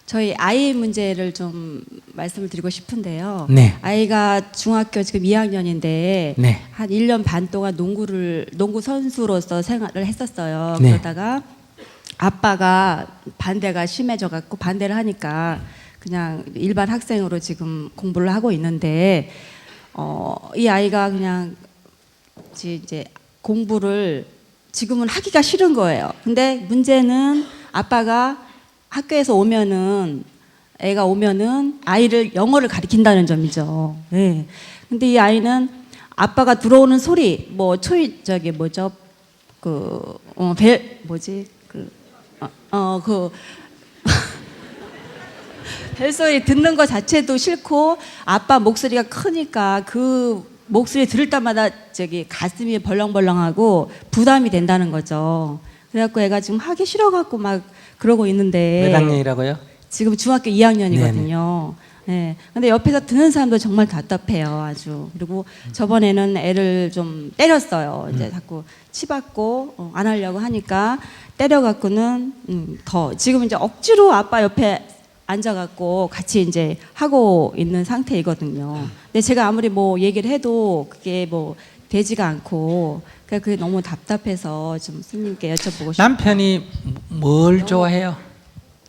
저희 아이 문제를 좀 말씀을 드리고 싶은데요. 네. 아이가 중학교 지금 2학년인데 네. 한 1년 반 동안 농구 선수로서 생활을 했었어요. 네. 그러다가 아빠가 반대가 심해져 갖고 반대를 하니까 그냥 일반 학생으로 지금 공부를 하고 있는데 이 아이가 그냥 이제 공부를 지금은 하기가 싫은 거예요. 근데 문제는 아빠가 학교에서 오면은 애가 오면은 아이를 영어를 가르친다는 점이죠. 네. 근데 이 아이는 아빠가 들어오는 소리 뭐 저기 뭐죠? 벨소리 듣는 거 자체도 싫고 아빠 목소리가 크니까 그 목소리 들을 때마다 저기 가슴이 벌렁벌렁하고 부담이 된다는 거죠. 그래갖고 애가 지금 하기 싫어갖고 막 그러고 있는데 몇 학년이라고요? 지금 중학교 2학년이거든요. 네. 근데 옆에서 듣는 사람도 정말 답답해요, 아주. 그리고 저번에는 애를 좀 때렸어요. 이제 자꾸 치받고 안 하려고 하니까 때려갖고는 더 지금 이제 억지로 아빠 옆에 앉아갖고 같이 이제 하고 있는 상태이거든요. 근데 제가 아무리 뭐 얘기를 해도 그게 뭐 되지가 않고 그러니까 그게 너무 답답해서 좀 스님께 여쭤보고 싶어요. 남편이 뭘 좋아해요?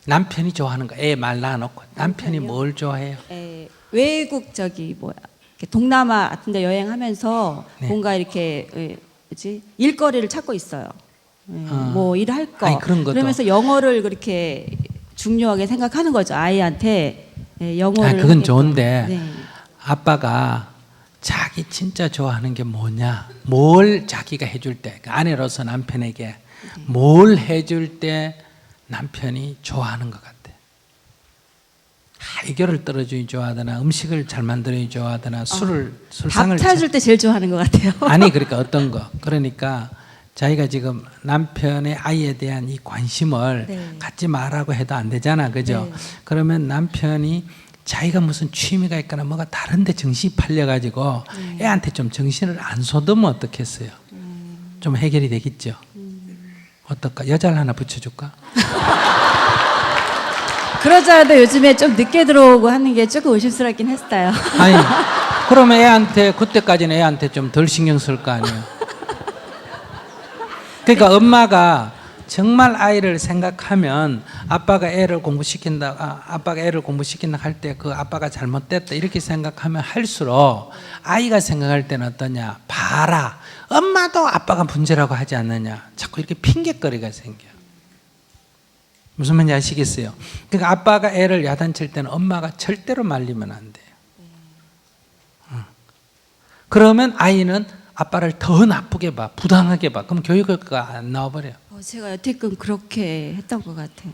남편이 좋아하는 거. 애 말 낳아놓고 남편이 뭘 좋아해요? 외국 이렇게 동남아 같은데 여행하면서 네. 뭔가 이렇게 뭐지 일거리를 찾고 있어요. 뭐 일할 거. 아니, 그런 것도. 그러면서 영어를 그렇게 중요하게 생각하는 거죠. 아이한테 영어를. 그건 좋은데 네. 아빠가 자기 진짜 좋아하는 게 뭐냐? 뭘 자기가 해줄 때, 아내로서 남편에게 뭘 해줄 때 남편이 좋아하는 것 같아. 애교를 떨어주기 좋아하거나 음식을 잘 만들어주기 좋아하거나 술상을 밥 차줄 때 제일 좋아하는 것 같아요. 아니 그러니까 어떤 거. 그러니까 자기가 지금 남편의 아이에 대한 이 관심을 네. 갖지 말라고 해도 안 되잖아, 그죠? 네. 그러면 남편이 자기가 무슨 취미가 있거나 뭐가 다른데 정신이 팔려가지고 애한테 좀 정신을 안 쏟으면 어떻겠어요? 좀 해결이 되겠죠? 어떨까? 여자를 하나 붙여줄까? 그러자도 요즘에 좀 늦게 들어오고 하는 게 조금 의심스럽긴 했어요. 아니, 그러면 그때까지는 애한테 좀 덜 신경 쓸 거 아니에요? 그러니까 엄마가 정말 아이를 생각하면 아빠가 애를 공부시킨다 할 때 그 아빠가 잘못됐다 이렇게 생각하면 할수록 아이가 생각할 때는 어떠냐? 봐라, 엄마도 아빠가 문제라고 하지 않느냐? 자꾸 이렇게 핑계거리가 생겨. 무슨 말인지 아시겠어요? 그러니까 아빠가 애를 야단칠 때는 엄마가 절대로 말리면 안 돼요. 그러면 아이는 아빠를 더 나쁘게 봐, 부당하게 봐. 그럼 교육효과가 안 나와버려요. 제가 여태껏 그렇게 했던 것 같아요.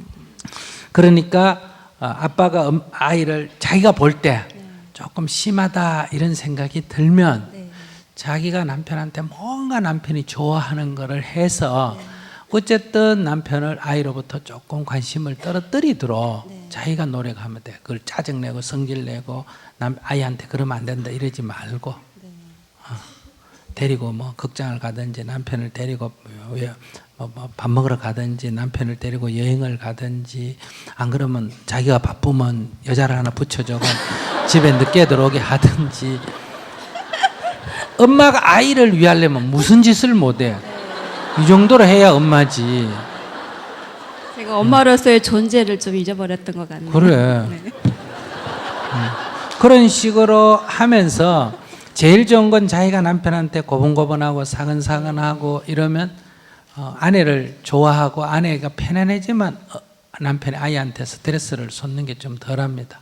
그러니까 아빠가 아이를 자기가 볼 때 조금 심하다 이런 생각이 들면 자기가 남편한테 뭔가 남편이 좋아하는 거를 해서 어쨌든 남편을 아이로부터 조금 관심을 떨어뜨리도록 자기가 노력하면 돼. 그걸 짜증내고 성질내고 아이한테 그러면 안 된다 이러지 말고 데리고 뭐 극장을 가든지 남편을 데리고 밥 먹으러 가든지 남편을 데리고 여행을 가든지 안 그러면 자기가 바쁘면 여자를 하나 붙여줘 집에 늦게 들어오게 하든지. 엄마가 아이를 위하려면 무슨 짓을 못해. 이 정도로 해야 엄마지. 제가 엄마로서의 존재를 좀 잊어버렸던 것 같네요. 그래. 네. 그런 식으로 하면서 제일 좋은 건 자기가 남편한테 고분고분하고 사근사근하고 이러면 아내를 좋아하고 아내가 편안해지만 남편이 아이한테 스트레스를 쏟는 게 좀 덜합니다.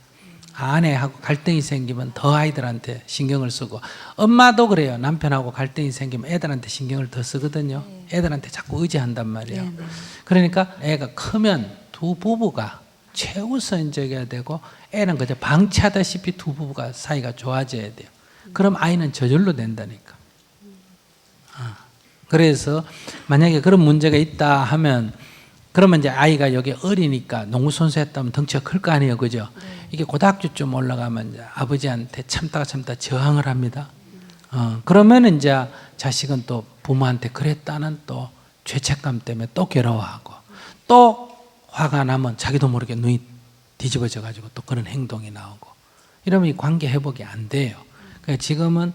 아내하고 갈등이 생기면 더 아이들한테 신경을 쓰고, 엄마도 그래요. 남편하고 갈등이 생기면 애들한테 신경을 더 쓰거든요. 애들한테 자꾸 의지한단 말이에요. 그러니까 애가 크면 두 부부가 최우선적이어야 되고 애는 그저 방치하다시피 두 부부가 사이가 좋아져야 돼요. 그럼 아이는 저절로 된다니까. 그래서 만약에 그런 문제가 있다 하면 그러면 이제 아이가 여기 어리니까 농구선수 했다면 덩치가 클 거 아니에요, 그죠? 이게 고등학교쯤 올라가면 이제 아버지한테 참다가 저항을 합니다. 그러면 이제 자식은 또 부모한테 그랬다는 또 죄책감 때문에 또 괴로워하고 또 화가 나면 자기도 모르게 눈이 뒤집어져 가지고 또 그런 행동이 나오고 이러면 이 관계 회복이 안 돼요. 그러니까 지금은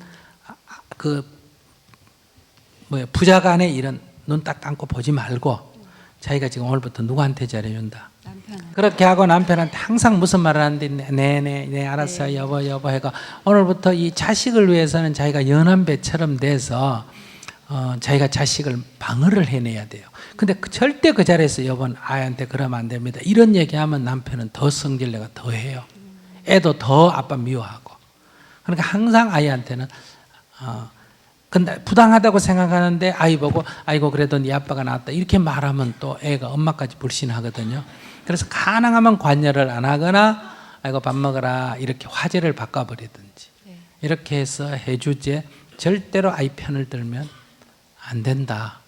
부자 간에 이런 눈 딱 감고 보지 말고 자기가 지금 오늘부터 누구한테 잘해준다. 남편은. 그렇게 하고 남편한테 항상 무슨 말을 하는데 네네 알았어요 여보 해가 오늘부터 이 자식을 위해서는 자기가 연한 배처럼 돼서 자기가 자식을 방어를 해내야 돼요. 근데 절대 그 자리에서 여보는 아이한테 그러면 안 됩니다. 이런 얘기하면 남편은 더 성질내가 더 해요. 애도 더 아빠 미워하고. 그러니까 항상 아이한테는 근데 부당하다고 생각하는데 아이 보고 아이고 그래도 네 아빠가 나왔다 이렇게 말하면 또 애가 엄마까지 불신하거든요. 그래서 가능하면 관여를 안 하거나 아이고 밥 먹어라 이렇게 화제를 바꿔버리든지 이렇게 해서 해주지 절대로 아이 편을 들면 안 된다.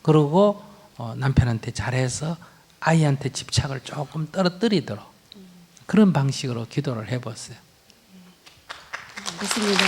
그리고 남편한테 잘해서 아이한테 집착을 조금 떨어뜨리도록 그런 방식으로 기도를 해보세요. 알겠습니다.